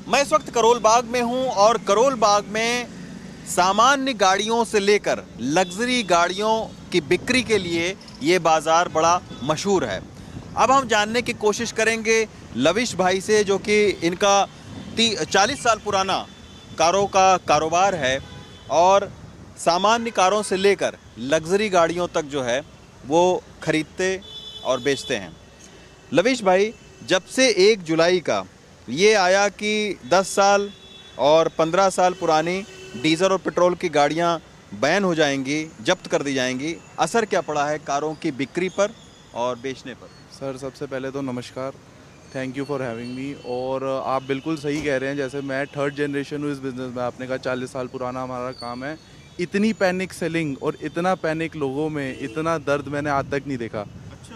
मैं इस वक्त करोल बाग में हूं और करोल बाग में सामान्य गाड़ियों से लेकर लग्जरी गाड़ियों की बिक्री के लिए ये बाज़ार बड़ा मशहूर है। अब हम जानने की कोशिश करेंगे लविश भाई से, जो कि इनका 40 साल पुराना कारों का कारोबार है और सामान्य कारों से लेकर लग्जरी गाड़ियों तक जो है वो खरीदते और बेचते हैं। लविश भाई, जब से 1 जुलाई का ये आया कि 10 साल और 15 साल पुरानी डीजल और पेट्रोल की गाड़ियां बैन हो जाएंगी, जब्त कर दी जाएंगी, असर क्या पड़ा है कारों की बिक्री पर और बेचने पर? सर, सबसे पहले तो नमस्कार, thank you for having me. और आप बिल्कुल सही कह रहे हैं, जैसे मैं 3rd जनरेशन हूँ इस बिज़नेस में। आपने कहा 40 साल पुराना हमारा काम है। इतनी पैनिक सेलिंग और इतना पैनिक लोगों में, इतना दर्द मैंने आज तक नहीं देखा।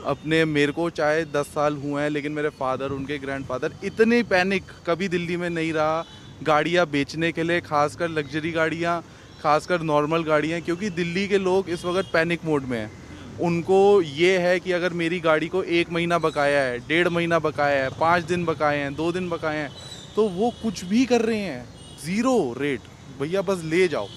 अपने मेरे को चाहे 10 साल हुए हैं, लेकिन मेरे फादर, उनके ग्रैंडफादर, इतनी पैनिक कभी दिल्ली में नहीं रहा गाड़ियाँ बेचने के लिए, खासकर लग्जरी गाड़ियाँ, खासकर नॉर्मल गाड़ियाँ। क्योंकि दिल्ली के लोग इस वक्त पैनिक मोड में हैं। उनको ये है कि अगर मेरी गाड़ी को 1 महीना बकाया है, 1.5 महीना बकाया है, 5 दिन बकाए हैं, 2 दिन बकाए हैं, तो वो कुछ भी कर रहे हैं। ज़ीरो रेट, भैया बस ले जाओ,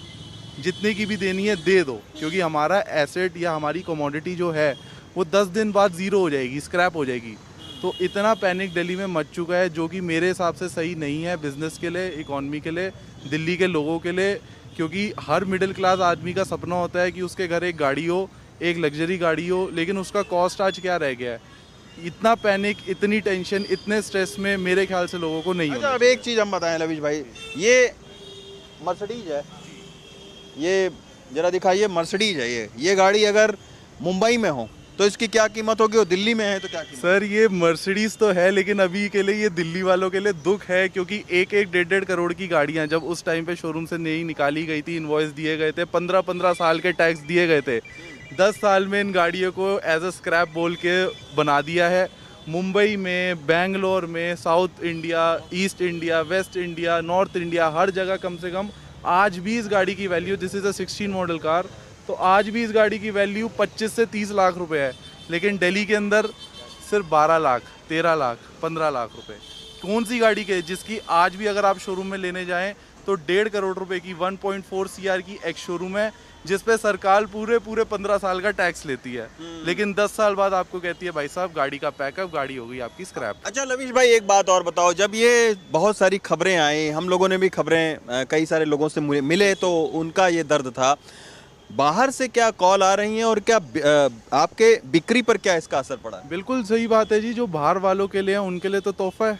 जितने की भी देनी है दे दो। क्योंकि हमारा एसेट या हमारी कमोडिटी जो है वो 10 दिन बाद ज़ीरो हो जाएगी, स्क्रैप हो जाएगी। तो इतना पैनिक दिल्ली में मच चुका है, जो कि मेरे हिसाब से सही नहीं है बिज़नेस के लिए, इकॉनमी के लिए, दिल्ली के लोगों के लिए। क्योंकि हर मिडिल क्लास आदमी का सपना होता है कि उसके घर एक गाड़ी हो, एक लग्जरी गाड़ी हो, लेकिन उसका कॉस्ट आज क्या रह गया है? इतना पैनिक, इतनी टेंशन, इतने स्ट्रेस में मेरे ख्याल से लोगों को नहीं होना। अच्छा, अब एक चीज़ हम बताएं लविश भाई, ये मर्सिडीज है, ये जरा दिखाइए, मर्सिडीज है ये गाड़ी अगर मुंबई में हो तो इसकी क्या कीमत होगी और दिल्ली में है तो क्या कीमत? सर, ये मर्सिडीज तो है, लेकिन अभी के लिए ये दिल्ली वालों के लिए दुख है। क्योंकि 1-1, 1.5 करोड़ की गाड़ियां जब उस टाइम पे शोरूम से नई निकाली गई थी, इनवॉइस दिए गए थे, 15-15 साल के टैक्स दिए गए थे, 10 साल में इन गाड़ियों को एज अ स्क्रैप बोल के बना दिया है। मुंबई में, बेंगलोर में, South India, East India, West India, North India, हर जगह कम से कम आज भी इस गाड़ी की value, this is a 16 model car, तो आज भी इस गाड़ी की वैल्यू 25 से 30 लाख रुपए है। लेकिन दिल्ली के अंदर सिर्फ 12 लाख, 13 लाख, 15 लाख रुपए। कौन सी गाड़ी के जिसकी आज भी अगर आप शोरूम में लेने जाएं तो 1.5 करोड़ रुपए की 1.4 CR की एक्स शोरूम है, जिस पे सरकार पूरे 15 साल का टैक्स लेती है। लेकिन 10 साल बाद आपको कहती है भाई साहब गाड़ी का पैकअप, गाड़ी हो गई आपकी स्क्रैप। अच्छा लविश भाई, एक बात और बताओ, जब ये बहुत सारी खबरें आई, हम लोगों ने भी खबरें कई सारे लोगों से मिले तो उनका ये दर्द था, बाहर से क्या कॉल आ रही हैं और क्या आपके बिक्री पर क्या इसका असर पड़ा है? बिल्कुल सही बात है जी, जो बाहर वालों के लिए है उनके लिए तो तोहफा है।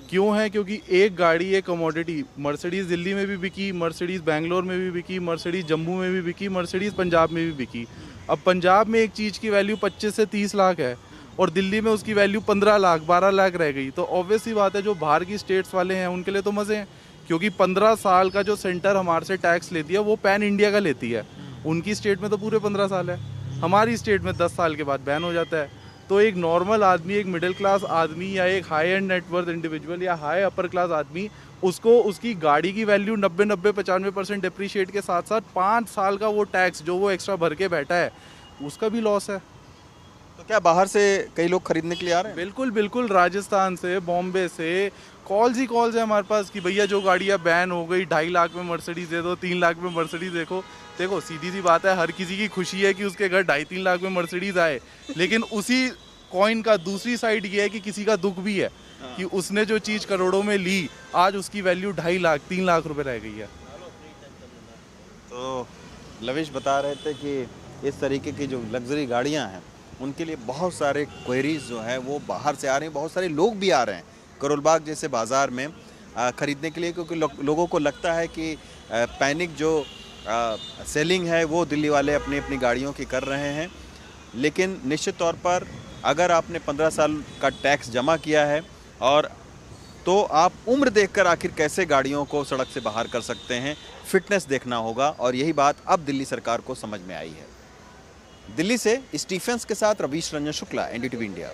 क्यों है? क्योंकि एक गाड़ी, एक कमोडिटी, मर्सिडीज़ दिल्ली में भी बिकी, मर्सिडीज़ बेंगलोर में भी बिकी, मर्सिडीज़ जम्मू में भी बिकी, मर्सिडीज़ पंजाब में भी बिकी। अब पंजाब में एक चीज़ की वैल्यू 25 से 30 लाख है और दिल्ली में उसकी वैल्यू 15 लाख, 12 लाख रह गई। तो ऑब्वियस सी बात है, जो बाहर की स्टेट्स वाले हैं उनके लिए तो मज़े हैं। क्योंकि 15 साल का जो सेंटर हमारे से टैक्स लेती है वो पैन इंडिया का लेती है। उनकी स्टेट में तो पूरे 15 साल है, हमारी स्टेट में 10 साल के बाद बैन हो जाता है। तो एक नॉर्मल आदमी, एक मिडिल क्लास आदमी या एक हाई एंड नेटवर्थ इंडिविजुअल या हाई अपर क्लास आदमी, उसको उसकी गाड़ी की वैल्यू 90-95% डिप्रिशिएट के साथ साथ 5 साल का वो टैक्स जो वो एक्स्ट्रा भर के बैठा है, उसका भी लॉस है। तो क्या बाहर से कई लोग खरीदने के लिए आ रहे हैं? बिल्कुल बिल्कुल, राजस्थान से, बॉम्बे से कॉल्स ही कॉल्स है हमारे पास कि भैया जो गाड़ियाँ बैन हो गई, 2.5 लाख में मर्सिडीज़ दे दो, 3 लाख में मर्सिडीज़ देखो सीधी सी बात है, हर किसी की खुशी है कि उसके घर 2.5-3 लाख में मर्सिडीज़ आए। लेकिन उसी कॉइन का दूसरी साइड ये है कि किसी का दुख भी है कि उसने जो चीज़ करोड़ों में ली, आज उसकी वैल्यू 2.5 लाख, 3 लाख रुपए रह गई है। तो लविश बता रहे थे कि इस तरीके की जो लग्जरी गाड़ियां हैं उनके लिए बहुत सारे क्वेरीज जो है वो बाहर से आ रहे हैं, बहुत सारे लोग भी आ रहे हैं करोल बाग जैसे बाज़ार में ख़रीदने के लिए, क्योंकि लोगों को लगता है कि पैनिक जो सेलिंग है वो दिल्ली वाले अपनी अपनी गाड़ियों की कर रहे हैं। लेकिन निश्चित तौर पर अगर आपने 15 साल का टैक्स जमा किया है और तो आप उम्र देखकर आखिर कैसे गाड़ियों को सड़क से बाहर कर सकते हैं, फिटनेस देखना होगा, और यही बात अब दिल्ली सरकार को समझ में आई है। दिल्ली से स्टीफेंस के साथ रवीश रंजन शुक्ला, NDTV इंडिया।